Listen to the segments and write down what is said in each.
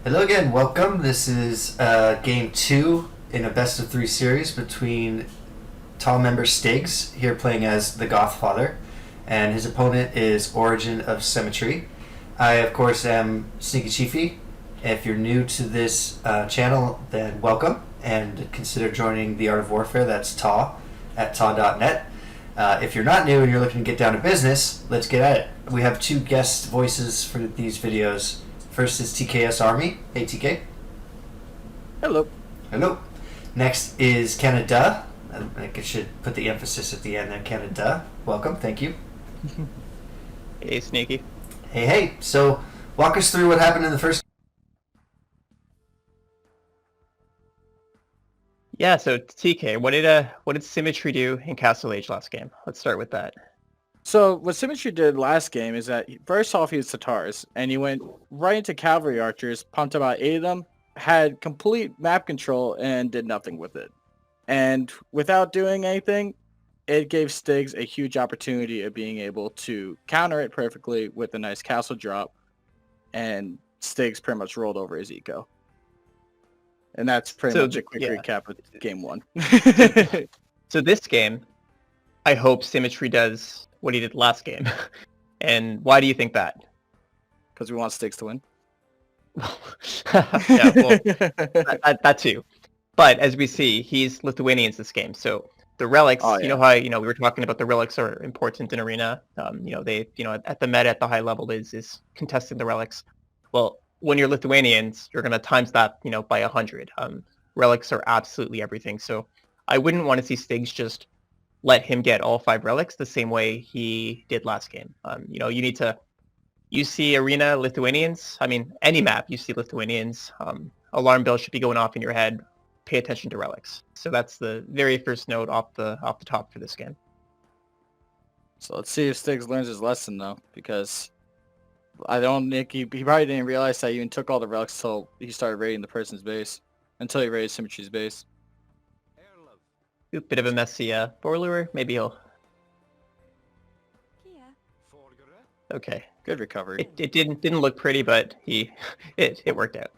Hello again, welcome. This is game two in a best of three series between TAW Members Stiigz, here playing as TheGothFather, and his opponent is Origin of Symmetry. I, of course, am Sneaky Chiefy. If you're new to this channel, then welcome, and consider joining the Art of Warfare. That's TAW at taw.net. If you're not new and you're looking to get down to business, let's get at it. We have two guest voices for these videos. First is Tksarmy. Hey, TK. Hello. Hello. Next is Kanaduh. I think I should put the emphasis at the end there. Kanaduh. Welcome. Thank you. Hey, Sneaky. Hey. So, walk us through what happened in the first. Yeah, so TK, what did Symmetry do in Castle Age last game? Let's start with that. So what Symmetry did last game is that first off he used Tatars, and he went right into Cavalry Archers, pumped about 8 of them, had complete map control, and did nothing with it. And without doing anything, it gave Stiigz a huge opportunity of being able to counter it perfectly with a nice castle drop, and Stiigz pretty much rolled over his eco. And that's pretty much a quick recap of game one. So this game, I hope Symmetry does what he did last game. And why do you think that? Because we want Stiigz to win. Yeah, well, that too. But as we see, he's Lithuanians this game. So the relics, you know how we were talking about the relics are important in arena. They at the meta at the high level is contesting the relics. Well, when you're Lithuanians, you're gonna times that by 100. Relics are absolutely everything. So I wouldn't want to see Stiigz just let him get all 5 relics the same way he did last game. You see arena Lithuanians. I mean, any map you see Lithuanians. Alarm bell should be going off in your head. Pay attention to relics. So that's the very first note off the top for this game. So let's see if Stiigz learns his lesson though, because I don't think he probably didn't realize that he even took all the relics until he started raiding the person's base, until he raided Symmetry's base. A bit of a messy boiler. Maybe he'll. Okay. Good recovery. It didn't look pretty, but it worked out.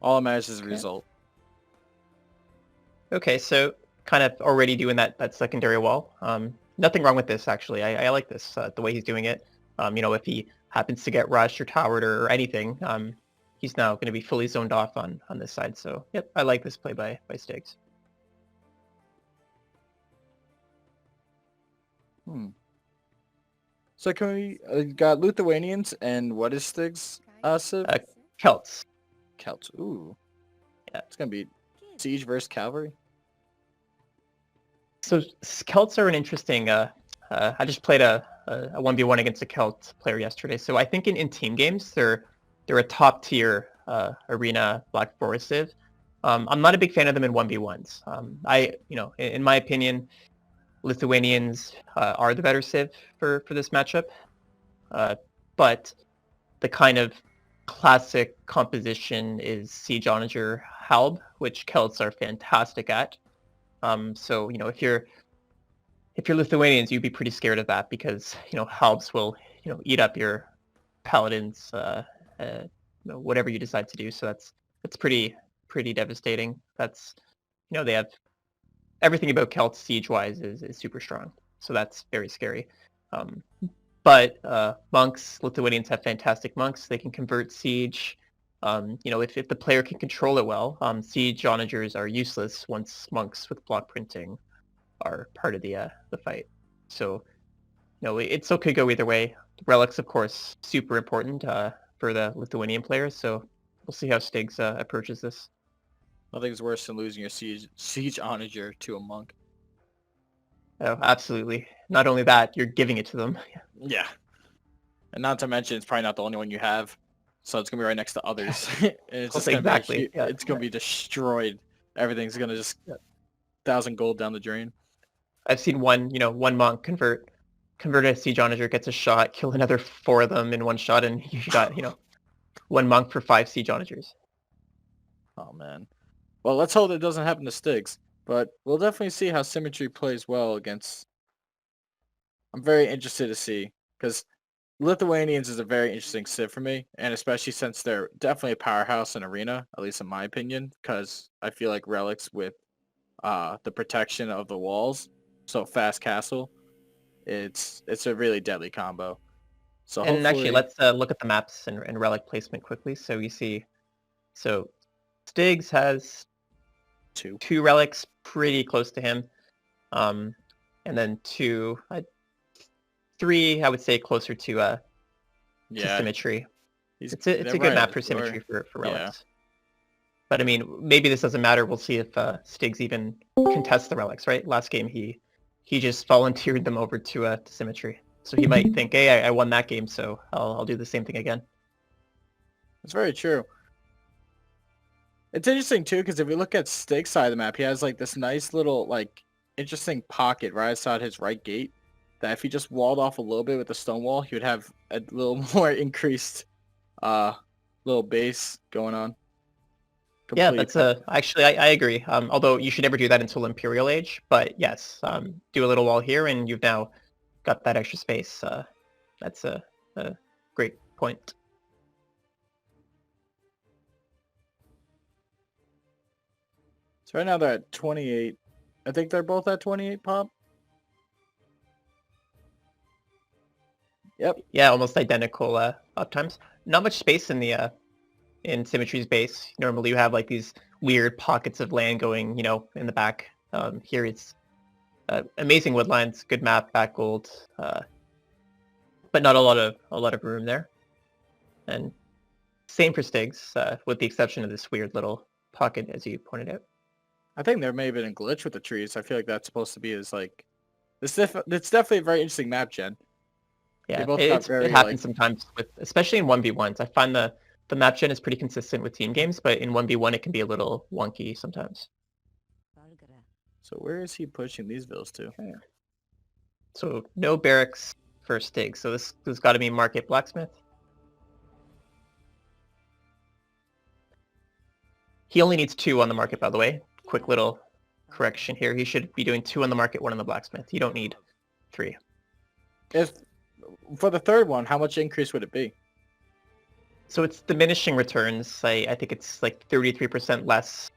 All that matters is the result. Okay, so kind of already doing that secondary wall. Nothing wrong with this actually. I like this the way he's doing it. If he happens to get rushed or towered or anything, he's now going to be fully zoned off on this side. So yep, I like this play by Stiigz. So can we got Lithuanians and what is Stiigz? Celts. Celts. Ooh. Yeah, it's gonna be Siege versus Cavalry. So Celts are an interesting. I just played a 1v1 against a Celt player yesterday. So I think in team games they're a top tier arena Black Forest civ. I'm not a big fan of them in 1v1s. In my opinion, Lithuanians are the better civ for this matchup. But the kind of classic composition is Siege Onager Halb, which Celts are fantastic at. So if you're Lithuanians, you'd be pretty scared of that because Halbs will eat up your paladins, whatever you decide to do. So that's pretty devastating. That's they have everything about Celts siege wise is super strong. So that's very scary. But monks, Lithuanians have fantastic monks. They can convert siege. If the player can control it well, siege onagers are useless once monks with block printing are part of the fight. So it still could go either way. Relics, of course, super important for the Lithuanian players. So we'll see how Stiigz approaches this. Nothing's worse than losing your siege onager to a monk. Oh, absolutely. Not only that, you're giving it to them. Yeah. And not to mention, it's probably not the only one you have. So it's going to be right next to others. And it's just exactly. It's going to be destroyed. Everything's going to just 1,000 gold down the drain. I've seen one monk convert a siege onager, gets a shot, kill another 4 of them in one shot, and you got, one monk for 5 siege onagers. Oh, man. Well, let's hope it doesn't happen to Stiigz. But we'll definitely see how Symmetry plays well against... I'm very interested to see. Because Lithuanians is a very interesting civ for me, and especially since they're definitely a powerhouse in arena, at least in my opinion, because I feel like relics with the protection of the walls, so fast castle, it's a really deadly combo. So And actually, hopefully, let's look at the maps and relic placement quickly. So you see, so Stiigz has two. 2 relics pretty close to him, and then 3, I would say closer to Yeah, symmetry. It's they're a good right map at for the door. symmetry for Yeah, relics. But I mean, maybe this doesn't matter. We'll see if Stiigz even contests the relics. Right? Last game he just volunteered them over to symmetry. So he might think, hey, I won that game, so I'll do the same thing again. it's very true. It's interesting too because if you look at Stick's side of the map, he has like this nice little like interesting pocket right outside his right gate. That if he just walled off a little bit with the stone wall, he would have a little more increased uh little base going on. Yeah, Complete. that's actually I agree. Although you should never do that until Imperial Age, but yes, do a little wall here, and you've now got that extra space. That's a great point. So right now they're at 28. I think they're both at 28 pop. Yep. Yeah, almost identical uptimes. Not much space in the in Symmetry's base. Normally you have like these weird pockets of land going, in the back. Here it's amazing woodlines, good map, back gold, but not a lot of room there. And same for Stigs, with the exception of this weird little pocket, as you pointed out. I think there may have been a glitch with the trees. I feel like that's supposed to be as like it's definitely a very interesting map, Jen. They Yeah, both got it very happens sometimes with, especially in 1v1s. I find the map gen is pretty consistent with team games, but in 1v1 it can be a little wonky sometimes. So where is he pushing these villas to? Okay. So no barracks for Stig. So this has got to be Market Blacksmith. He only needs 2 on the market, by the way. Quick little correction here. He should be doing 2 on the market, 1 on the blacksmith. You don't need 3. If for the third one, how much increase would it be? So it's diminishing returns. I think it's like 33% less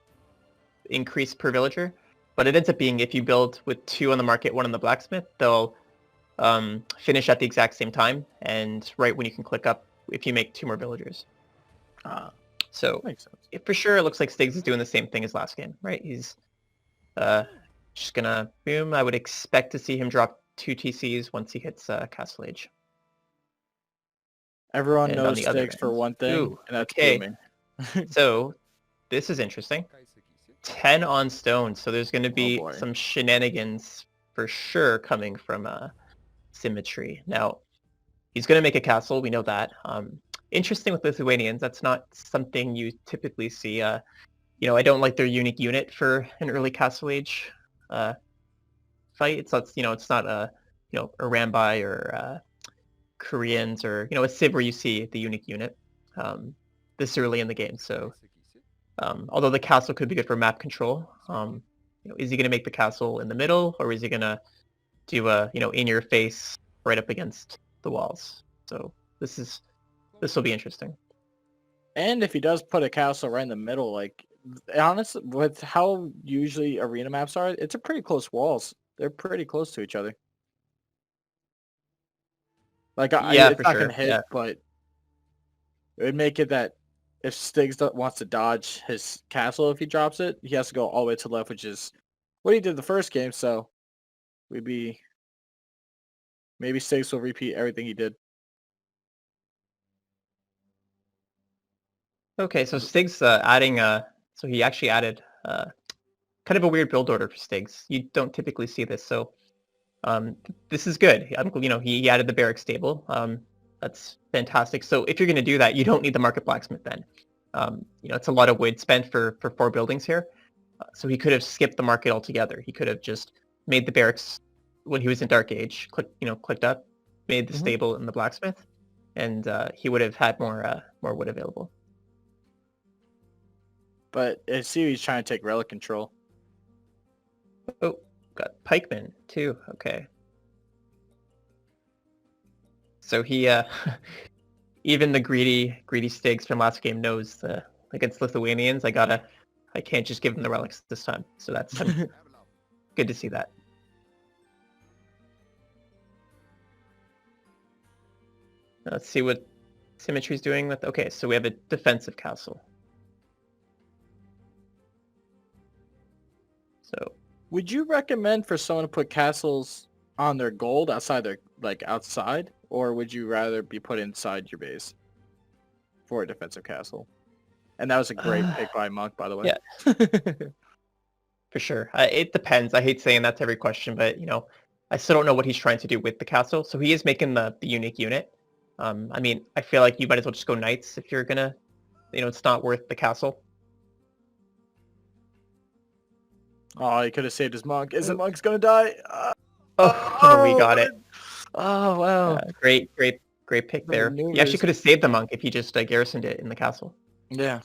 increase per villager. But it ends up being if you build with 2 on the market, 1 on the blacksmith, they'll finish at the exact same time. And right when you can click up, if you make 2 more villagers. So Makes sense. for sure, it looks like Stigs is doing the same thing as last game, right? He's just gonna boom. I would expect to see him drop 2 TCs once he hits Castle Age. Everyone And on knows the other Sticks for end- one thing, Ooh, and that's okay. booming. So this is interesting. 10 on stone. So there's going to be boy. some shenanigans for sure coming from Symmetry. Now, he's going to make a castle. We know that. Interesting with Lithuanians. That's not something you typically see. I don't like their unique unit for an early Castle Age fight. It's not, it's not a Rambai or Koreans or, a Civ where you see the unique unit this early in the game. So although the castle could be good for map control, is he going to make the castle in the middle, or is he going to do a in your face right up against the walls? So this will be interesting. And if he does put a castle right in the middle, like honestly, with how usually arena maps are, it's a pretty close walls. They're pretty close to each other. Like Yeah, it's for not sure. gonna hit, Yeah. but it would make it that if Stiggs wants to dodge his castle if he drops it, he has to go all the way to the left, which is what he did the first game. So maybe Stiggs will repeat everything he did. Okay, so Stig's adding so he actually added kind of a weird build order for Stigs. You don't typically see this, so this is good. He added the barrack stable. That's fantastic. So if you're going to do that, you don't need the market blacksmith then. It's a lot of wood spent for 4 buildings here. So he could have skipped the market altogether. He could have just made the barracks when he was in Dark Age, clicked up, made the stable and the blacksmith, and he would have had more wood available. But I see he's trying to take relic control. Oh, got pikemen too. Okay. So he, even the greedy Stiigz from last game knows against Lithuanians, I can't just give them the relics this time. So that's good to see that. Let's see what Symmetry's doing with. Okay, so we have a defensive castle. So would you recommend for someone to put castles on their gold outside their outside, or would you rather be put inside your base for a defensive castle? And that was a great pick by Monk, by the way. Yeah. For sure. It depends. I hate saying that to every question, but I still don't know what he's trying to do with the castle. So he is making the unique unit. I mean, I feel like you might as well just go knights if you're gonna, it's not worth the castle. Oh, he could have saved his monk. Isn't Monk's gonna die? We got it. Oh wow! Great pick there. He actually could have saved the monk if he just garrisoned it in the castle. Yeah.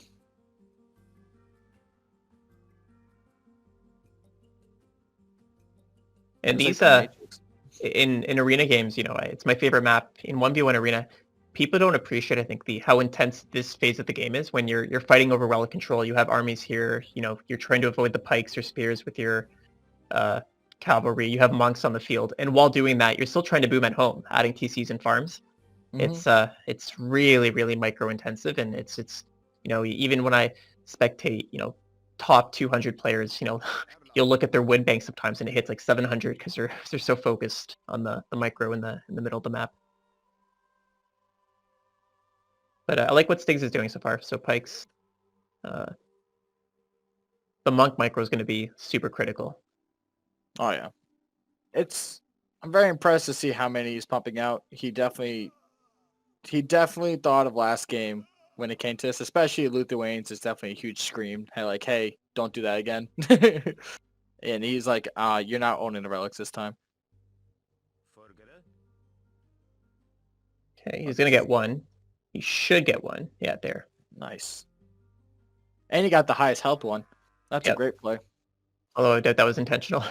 And these in arena games, it's my favorite map in 1v1 arena. People don't appreciate, I think, how intense this phase of the game is when you're fighting over relic control. You have armies here, you're trying to avoid the pikes or spears with your cavalry. You have monks on the field, and while doing that, you're still trying to boom at home, adding TCs and farms. Mm-hmm. It's really, really micro intensive, and it's even when I spectate, top 200 players, you'll look at their win bank sometimes and it hits like 700 because they're so focused on the micro in the middle of the map. But I like what Stiigz is doing so far. So pikes, the monk micro is going to be super critical. Oh yeah, I'm very impressed to see how many he's pumping out. He definitely thought of last game when it came to this, especially Lithuanians. It's definitely a huge scream. Hey, don't do that again. And he's like, you're not owning the relics this time. Okay, he's going to get one. He should get one. Yeah, there. Nice. And he got the highest health one. That's a great play. Although I doubt that was intentional.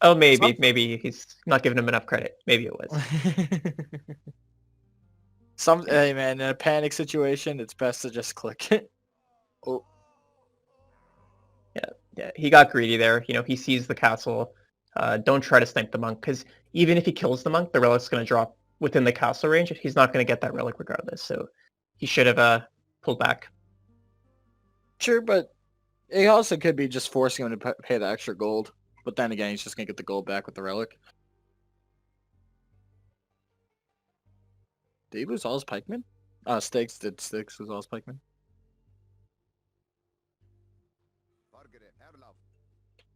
Oh, maybe he's not giving him enough credit. Maybe it was. Hey man, in a panic situation, it's best to just click it. Oh. Yeah, he got greedy there. He sees the castle. Don't try to snipe the monk, because even if he kills the monk, the relic's going to drop within the castle range. He's not going to get that relic regardless. So he should have pulled back. Sure, but it also could be just forcing him to pay the extra gold. But then again, he's just going to get the gold back with the relic. Did he lose all his pikemen? Stiigz lose all his pikemen?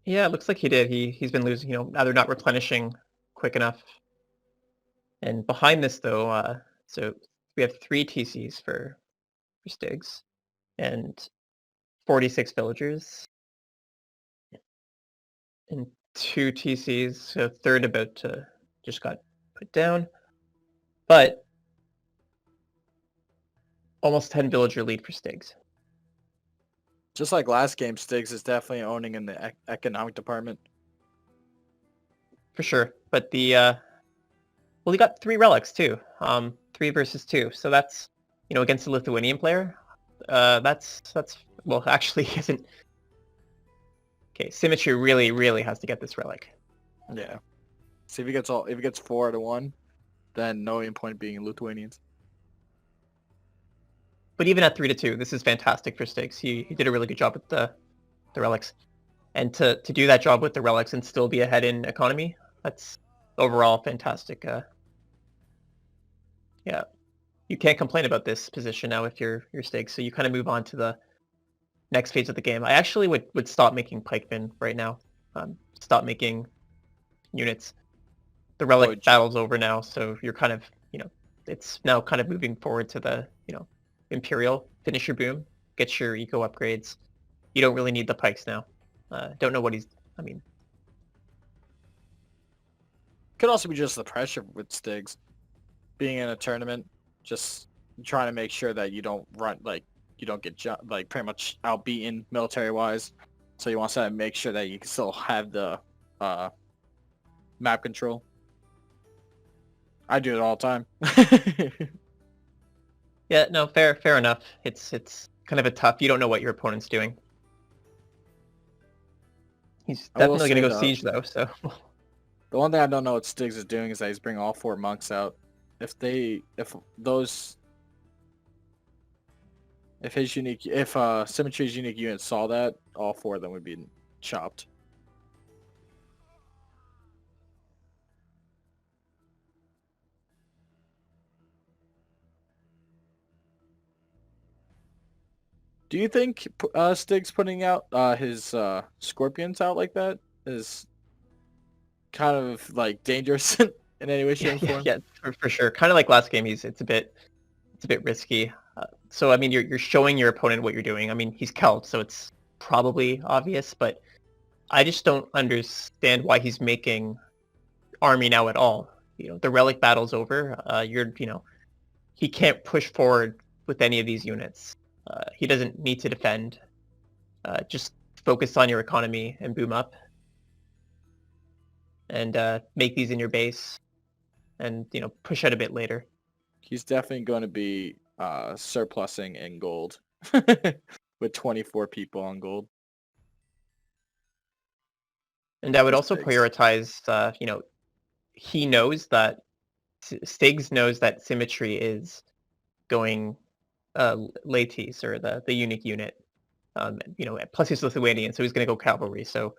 Yeah, it looks like he did. He's been losing, either not replenishing quick enough. And behind this though, so we have 3 TCs for Stiigz and 46 villagers and 2 TCs. So third about to just got put down, but almost 10 villager lead for Stiigz. Just like last game, Stiigz is definitely owning in the economic department. For sure, but well, he got 3 relics too. 3 versus 2, so that's against a Lithuanian player. That's well, actually, he isn't. Okay, Symmetry really has to get this relic. Yeah. See if he gets 4 out of 1, then no point being Lithuanians. But even at 3-2, this is fantastic for Stiigz. He did a really good job with the relics, and to do that job with the relics and still be ahead in economy, that's overall fantastic. Yeah, you can't complain about this position now if you're Stiigz. So you kind of move on to the next phase of the game. I actually would stop making pikemen right now. Stop making units. The relic battle's over now, so you're kind of it's now kind of moving forward to the Imperial. Finish your boom, get your eco upgrades. You don't really need the pikes now. Don't know what I mean, could also be just the pressure with Stiigz being in a tournament, just trying to make sure that you don't run you don't get pretty much outbeaten military wise. So you want to make sure that you can still have the map control. I do it all the time. Yeah, no, fair enough. It's kind of a tough. You don't know what your opponent's doing. He's I will definitely gonna say go though, siege though. So the one thing I don't know what Stiigz is doing is that he's bringing all 4 monks out. If Symmetry's unique unit saw that, all 4 of them would be chopped. Do you think Stiigz putting out his scorpions out like that is kind of like dangerous in any way, shape, or form? yeah, for sure. Kind of like last game, it's a bit risky. So I mean, you're showing your opponent what you're doing. I mean, he's Celt, so it's probably obvious, but I just don't understand why he's making army now at all. The relic battle's over. He can't push forward with any of these units. He doesn't need to defend. Just focus on your economy and boom up. And make these in your base. And, push out a bit later. He's definitely going to be surplusing in gold. With 24 people on gold. And I would also Stiigz. prioritize, he knows that, Stiigz knows that Symmetry is going Latis, or the unique unit. Plus he's Lithuanian, so he's going to go cavalry. So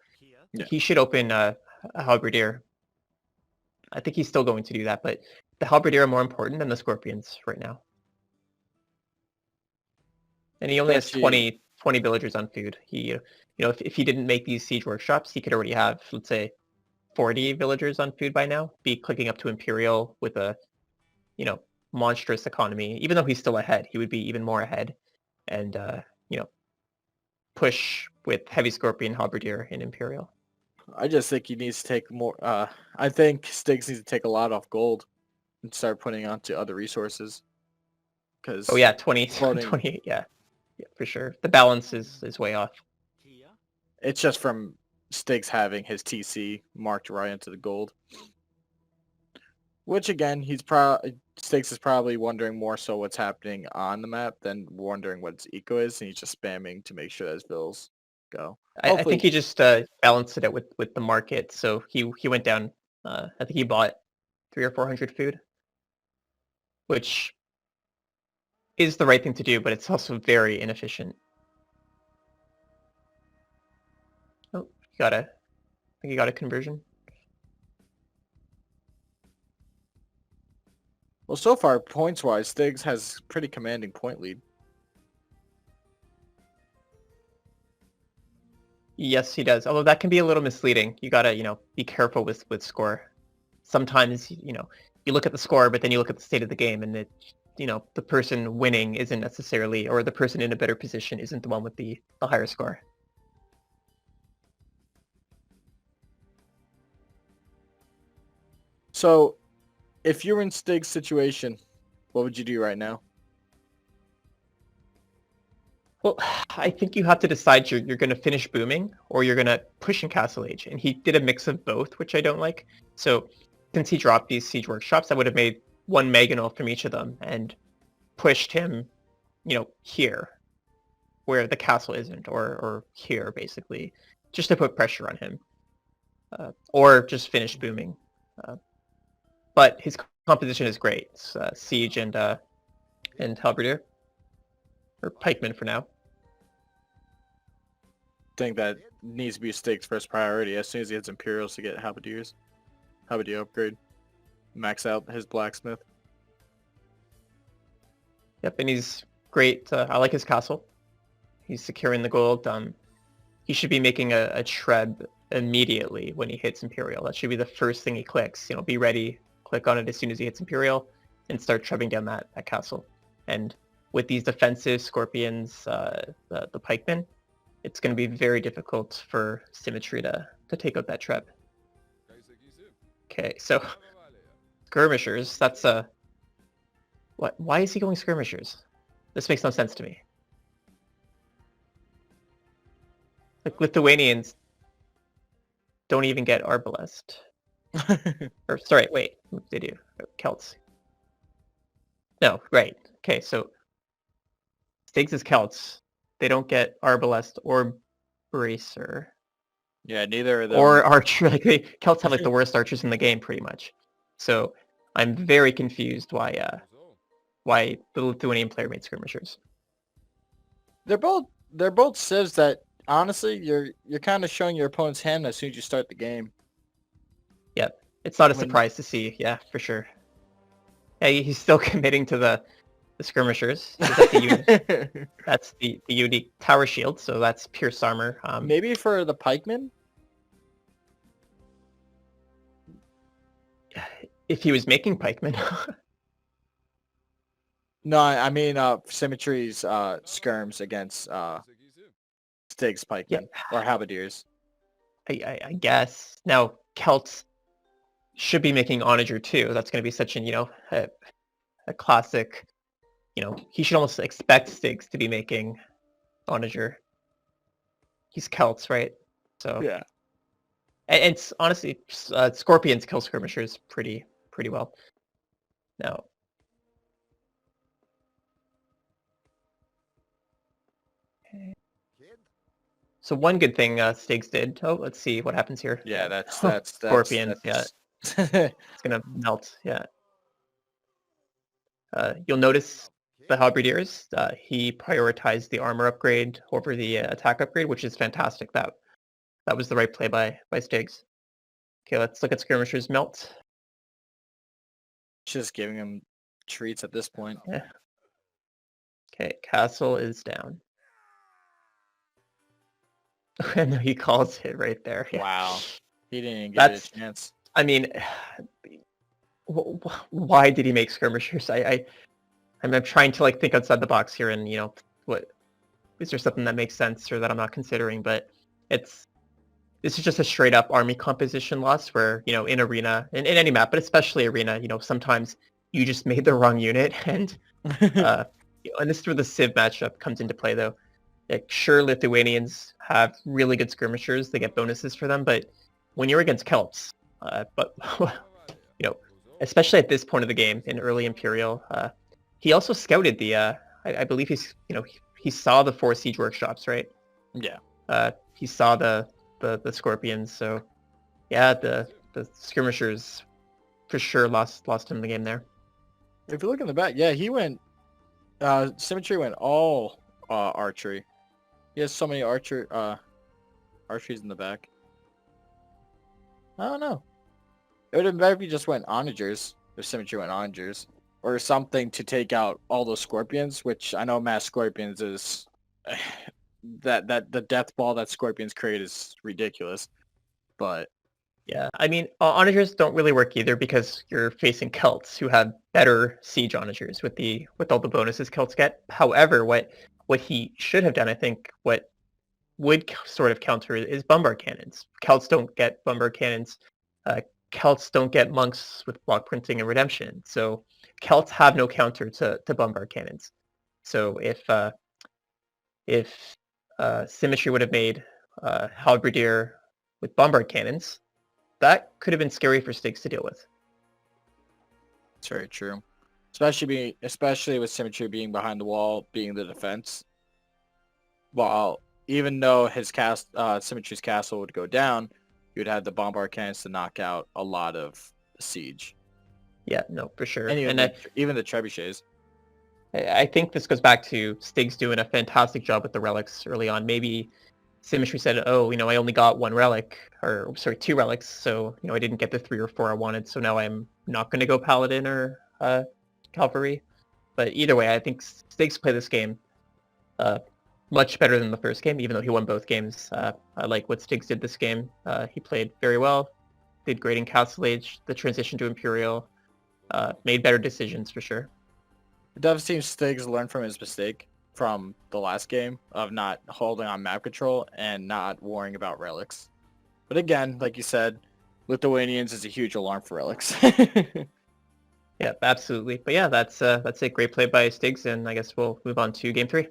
Yeah. he should open a halberdier. I think he's still going to do that, but the halberdier are more important than the scorpions right now. And he only has 20 villagers on food. He, if he didn't make these siege workshops, he could already have, let's say, 40 villagers on food by now. Be clicking up to Imperial with a, monstrous economy. Even though he's still ahead, he would be even more ahead. And, push with heavy scorpion halberdier in Imperial. I just think he needs to take more. I think Stiigz needs to take a lot off gold and start putting onto other resources. Oh yeah, 28, yeah, for sure. The balance is way off. It's just from Stiigz having his TC marked right into the gold. Which again, Stiigz is probably wondering more so what's happening on the map than wondering what its eco is, and he's just spamming to make sure that his bills go. I think he just balanced it out with the market. So he went down. I think he bought 300 or 400 food, which is the right thing to do, but it's also very inefficient. Oh, I think you got a conversion. Well, so far, points-wise, Stiigz has pretty commanding point lead. Yes, he does. Although that can be a little misleading. You gotta, be careful with score. Sometimes, you look at the score, but then you look at the state of the game, and the person winning isn't necessarily, or the person in a better position isn't the one with the higher score. So, if you're in Stiigz's situation, what would you do right now? Well, I think you have to decide you're going to finish booming or you're going to push in Castle Age. And he did a mix of both, which I don't like. So since he dropped these siege workshops, I would have made one Meganol from each of them and pushed him, here where the castle isn't, or here basically, just to put pressure on him, or just finish booming. But his composition is great. It's, siege and halberdier. Or pikeman for now. I think that needs to be Stiigz's first priority. As soon as he hits Imperials to get halberdier upgrade. Max out his blacksmith. Yep, and he's great. I like his castle. He's securing the gold. He should be making a treb immediately when he hits Imperial. That should be the first thing he clicks. Be ready, click on it as soon as he hits Imperial, and start trebbing down that castle. And with these defensive scorpions, the pikemen, it's going to be very difficult for Symmetry to take out that treb. Okay, so skirmishers. That's what? Why is he going skirmishers? This makes no sense to me. Like Lithuanians don't even get arbalest. Or sorry, wait, what did you? Celts. No, right. Okay, so Stiigz is Celts. They don't get Arbalest or Bracer Yeah, neither of them. or Archer. Like Celts have like the worst archers in the game, pretty much. So I'm very confused why the Lithuanian player made skirmishers. They're both civs that honestly you're kind of showing your opponent's hand as soon as you start the game. Yep, it's not a When- surprise to see. Yeah, for sure. Yeah, he's still committing to the skirmishers. So that's the unique tower shield. So that's pierce armor. Maybe for the pikemen. If he was making pikemen. No, I mean Symmetry's skirms against Stiigz pikemen or halberdiers. I guess. Now, Celts should be making onager too. That's going to be such an, a classic, he should almost expect Stiigz to be making onager. He's Celts, right? So Yeah. and it's honestly, Scorpions kill skirmishers pretty well. Now, so one good thing Stiigz did. Oh, let's see what happens here. Yeah, that's Scorpions. Yeah, yeah. it's gonna melt. Yeah. You'll notice the halberdiers. He prioritized the armor upgrade over the attack upgrade, which is fantastic. That was the right play by Stiigz. Okay, let's look at skirmishers melt. Just giving him treats at this point. Yeah. Okay, castle is down. And he calls it right there. Yeah. Wow. He didn't even get a chance. I mean, why did he make skirmishers? I'm trying to think outside the box here, and what is there something that makes sense or that I'm not considering? But this is just a straight up army composition loss where in arena, in any map, but especially arena, sometimes you just made the wrong unit, and and this is where the Civ matchup comes into play though. Sure, Lithuanians have really good skirmishers; they get bonuses for them, but when you're against Celts, especially at this point of the game in early Imperial, he also scouted the. I believe he saw the 4 siege workshops, right? Yeah. He saw the Scorpions, so yeah, the skirmishers for sure lost him the game there. If you look in the back, yeah, he went. Symmetry went all archery. He has so many archeries in the back. I don't know. It would have been better if he just went onagers, if Symmetry went onagers. Or something to take out all those scorpions, which I know mass scorpions is... that the death ball that scorpions create is ridiculous. But... Yeah, I mean, onagers don't really work either because you're facing Celts who have better siege onagers with all the bonuses Celts get. However, what he should have done, I think, what would sort of counter is bombard cannons. Celts don't get bombard cannons. Celts don't get monks with block printing and redemption. So Celts have no counter to bombard cannons. So if Symmetry would have made halberdier with bombard cannons, that could have been scary for Stiigz to deal with. It's very true. Especially with Symmetry being behind the wall, being the defense. Well, even though his Symmetry's castle would go down, you'd have the bombard cannons to knock out a lot of the siege. Yeah, no, for sure. And even the trebuchets. I think this goes back to Stiigz doing a fantastic job with the relics early on. Maybe Symmetry said, oh, I only got 1 relic, or sorry, 2 relics, so I didn't get the 3 or 4 I wanted, so now I'm not going to go Paladin or Cavalry. But either way, I think Stiigz played this game much better than the first game, even though he won both games. I like what Stiigz did this game. He played very well, did great in Castle Age, the transition to Imperial, made better decisions for sure. It does seem Stiigz learned from his mistake from the last game of not holding on map control and not worrying about relics. But again, like you said, Lithuanians is a huge alarm for relics. Yeah, absolutely. But yeah, that's a great play by Stiigz, and I guess we'll move on to game 3.